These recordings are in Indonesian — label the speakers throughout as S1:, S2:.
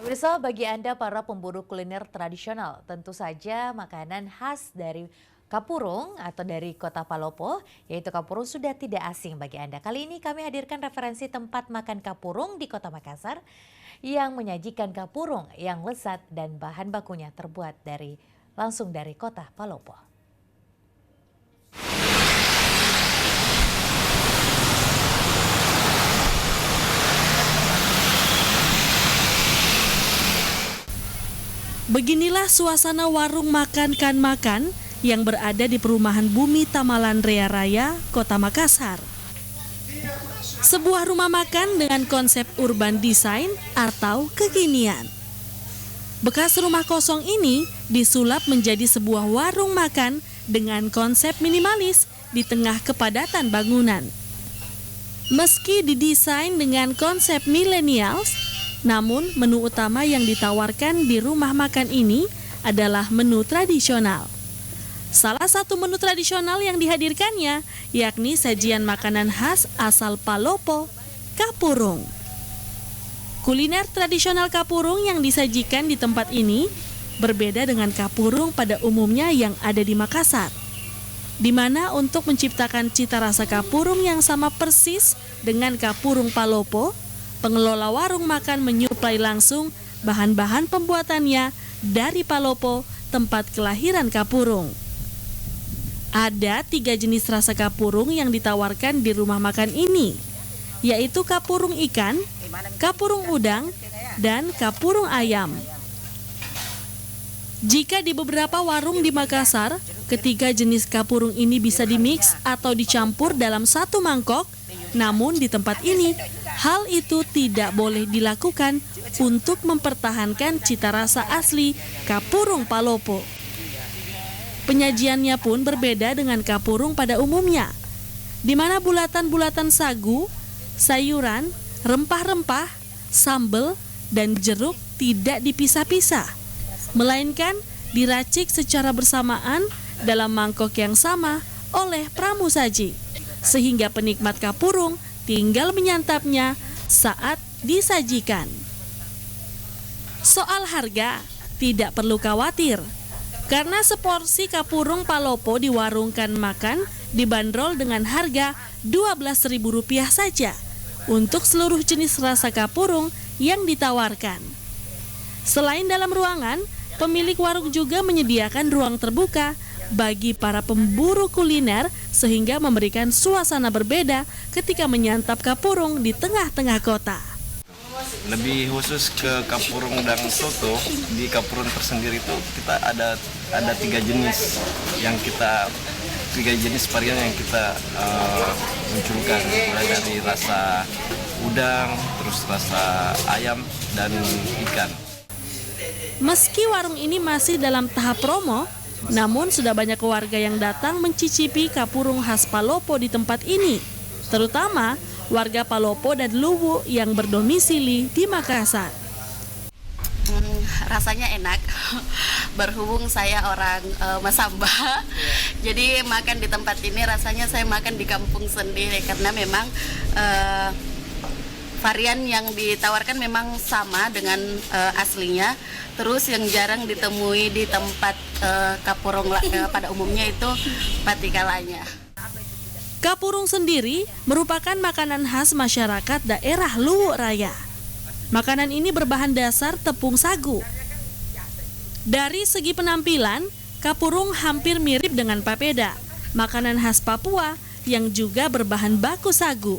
S1: Pemirsa, bagi Anda para pemburu kuliner tradisional, tentu saja makanan khas dari Kapurung atau dari kota Palopo, yaitu Kapurung sudah tidak asing bagi Anda. Kali ini kami hadirkan referensi tempat makan Kapurung di kota Makassar yang menyajikan Kapurung yang lezat dan bahan bakunya terbuat langsung dari kota Palopo.
S2: Beginilah suasana warung makan kan makan yang berada di perumahan Bumi Tamalan Rea Raya, Kota Makassar. Sebuah rumah makan dengan konsep urban design atau kekinian. Bekas rumah kosong ini disulap menjadi sebuah warung makan dengan konsep minimalis di tengah kepadatan bangunan. Meski didesain dengan konsep millennials, namun menu utama yang ditawarkan di rumah makan ini adalah menu tradisional. Salah satu menu tradisional yang dihadirkannya yakni sajian makanan khas asal Palopo, Kapurung. Kuliner tradisional Kapurung yang disajikan di tempat ini berbeda dengan Kapurung pada umumnya yang ada di Makassar, di mana untuk menciptakan cita rasa Kapurung yang sama persis dengan Kapurung Palopo, pengelola warung makan menyuplai langsung bahan-bahan pembuatannya dari Palopo, tempat kelahiran Kapurung. Ada 3 jenis rasa Kapurung yang ditawarkan di rumah makan ini, yaitu Kapurung ikan, Kapurung udang, dan Kapurung ayam. Jika di beberapa warung di Makassar, ketiga jenis Kapurung ini bisa dimix atau dicampur dalam satu mangkok, namun di tempat ini, hal itu tidak boleh dilakukan untuk mempertahankan cita rasa asli Kapurung Palopo. Penyajiannya pun berbeda dengan Kapurung pada umumnya, di mana bulatan-bulatan sagu, sayuran, rempah-rempah, sambal, dan jeruk tidak dipisah-pisah, melainkan diracik secara bersamaan dalam mangkok yang sama oleh pramusaji, sehingga penikmat Kapurung tinggal menyantapnya saat disajikan. Soal harga, tidak perlu khawatir, karena seporsi Kapurung Palopo di warung kan makan dibanderol dengan harga Rp12.000 saja untuk seluruh jenis rasa Kapurung yang ditawarkan. Selain dalam ruangan, pemilik warung juga menyediakan ruang terbuka bagi para pemburu kuliner sehingga memberikan suasana berbeda ketika menyantap Kapurung di tengah-tengah kota.
S3: Lebih khusus ke Kapurung dan soto, di Kapurung tersendiri itu kita ada 3 jenis varian yang kita munculkan, mulai dari rasa udang, terus rasa ayam dan ikan.
S2: Meski warung ini masih dalam tahap promo, namun sudah banyak warga yang datang mencicipi Kapurung khas Palopo di tempat ini, terutama warga Palopo dan Luwu yang berdomisili di Makassar.
S4: Rasanya enak, berhubung saya orang Masamba, jadi makan di tempat ini rasanya saya makan di kampung sendiri karena memang varian yang ditawarkan memang sama dengan aslinya. Terus yang jarang ditemui di tempat Kapurung pada umumnya itu patikalanya.
S2: Kapurung sendiri merupakan makanan khas masyarakat daerah Luwu Raya. Makanan ini berbahan dasar tepung sagu. Dari segi penampilan, Kapurung hampir mirip dengan papeda, makanan khas Papua yang juga berbahan baku sagu.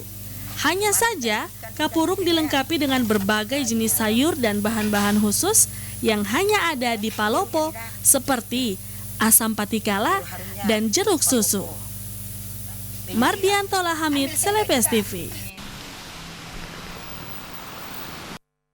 S2: Hanya saja, Kapurung dilengkapi dengan berbagai jenis sayur dan bahan-bahan khusus yang hanya ada di Palopo, seperti asam patikala dan jeruk susu. Mardianto Lahamid, Selepes TV.